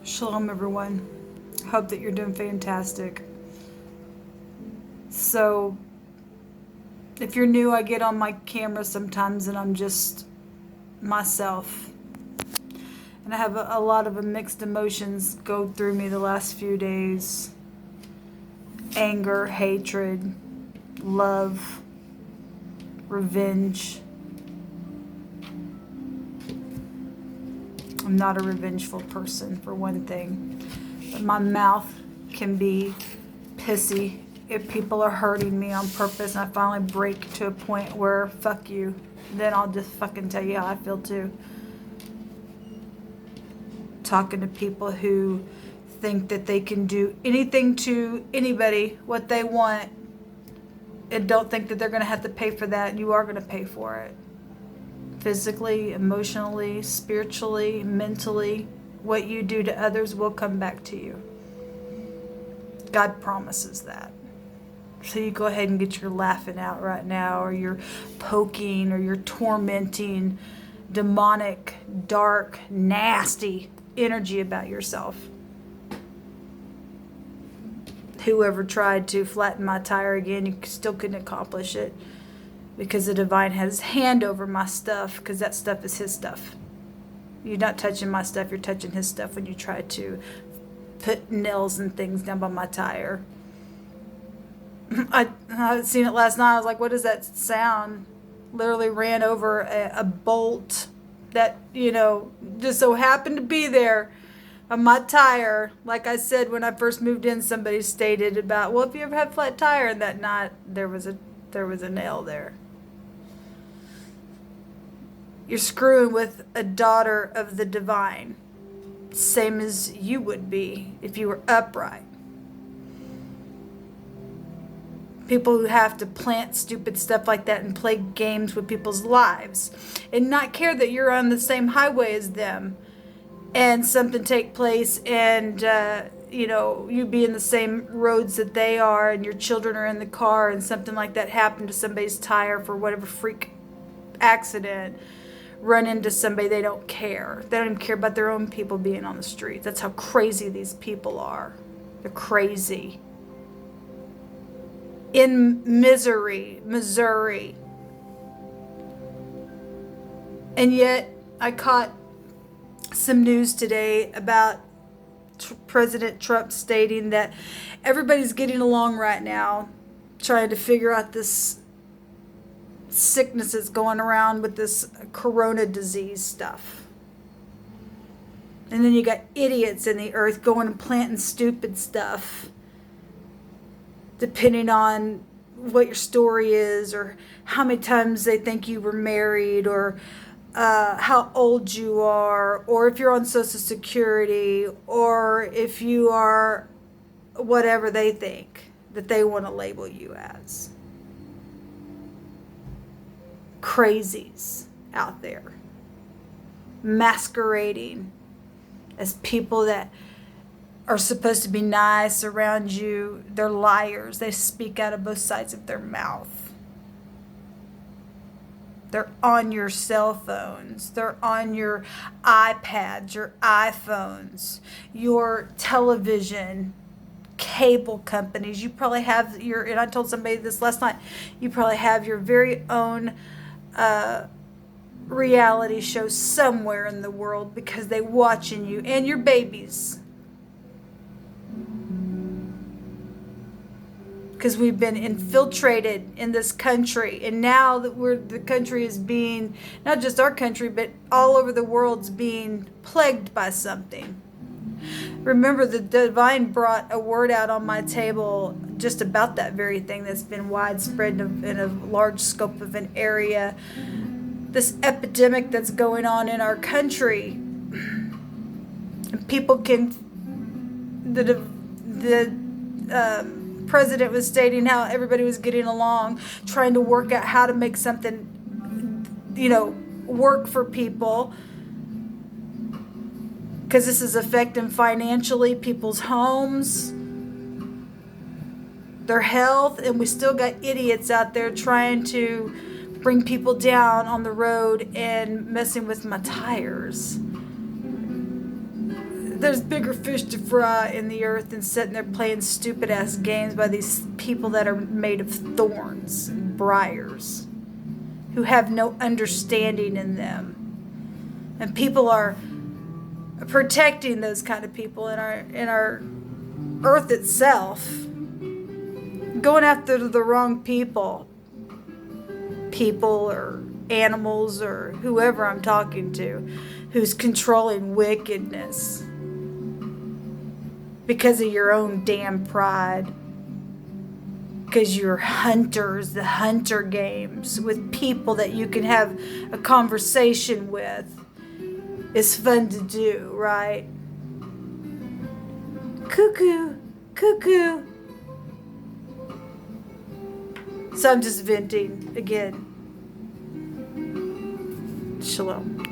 Shalom, everyone. Hope that you're doing fantastic. So, if you're new, I get on my camera sometimes and I'm just myself. And I have a lot of mixed emotions go through me the last few days. Anger, hatred, love, revenge. I'm not a revengeful person, for one thing. But my mouth can be pissy if people are hurting me on purpose, and I finally break to a point where, fuck you. Then I'll just fucking tell you how I feel too. Talking to people who think that they can do anything to anybody, what they want, and don't think that they're going to have to pay for that. You are going to pay for it. Physically, emotionally, spiritually, mentally. What you do to others will come back to you. God promises that. So you go ahead and get your laughing out right now, or you're poking, or you're tormenting demonic, dark, nasty energy about yourself. Whoever tried to flatten my tire again, you still couldn't accomplish it. Because the divine has his hand over my stuff, because that stuff is his stuff. You're not touching my stuff, you're touching his stuff when you try to put nails and things down by my tire. I had seen it last night. I was like, what does that sound? Literally ran over a bolt that, just so happened to be there on my tire. Like I said, when I first moved in, somebody stated about, well, if you ever had a flat tire, and that night there was a nail there. You're screwing with a daughter of the divine, same as you would be if you were upright. People who have to plant stupid stuff like that and play games with people's lives and not care that you're on the same highway as them, and something take place and you be in the same roads that they are, and your children are in the car, and something like that happened to somebody's tire for whatever freak accident, run into somebody, they don't care. They don't even care about their own people being on the street. That's how crazy these people are. They're crazy. In Missouri. And yet, I caught some news today about President Trump stating that everybody's getting along right now, trying to figure out this sickness that's going around with this corona disease stuff. And then you got idiots in the earth going and planting stupid stuff, depending on what your story is, or how many times they think you were married, or how old you are, or if you're on Social Security, or if you are whatever they think that they want to label you as. Crazies out there masquerading as people that are supposed to be nice around you. They're liars. They speak out of both sides of their mouth. They're on your cell phones. They're on your iPads, your iPhones, your television, cable companies. You probably have and I told somebody this last night, you probably have your very own reality show somewhere in the world, because they watching you and your babies. Because we've been infiltrated in this country, and now that the country is being, not just our country, but all over the world's being plagued by something. Remember, the divine brought a word out on my table just about that very thing that's been widespread in a large scope of an area. This epidemic that's going on in our country. And people can, the president was stating how everybody was getting along, trying to work out how to make something, work for people. Because this is affecting financially people's homes, their health, and we still got idiots out there trying to bring people down on the road and messing with my tires. there's bigger fish to fry in the earth than sitting there playing stupid ass games by these people that are made of thorns and briars, who have no understanding in them. And people are protecting those kind of people in our earth itself, going after the wrong people or animals or whoever I'm talking to, who's controlling wickedness because of your own damn pride, because you're hunters, the hunter games with people that you can have a conversation with is fun to do, right? Cuckoo, cuckoo. So I'm just venting again. Shalom.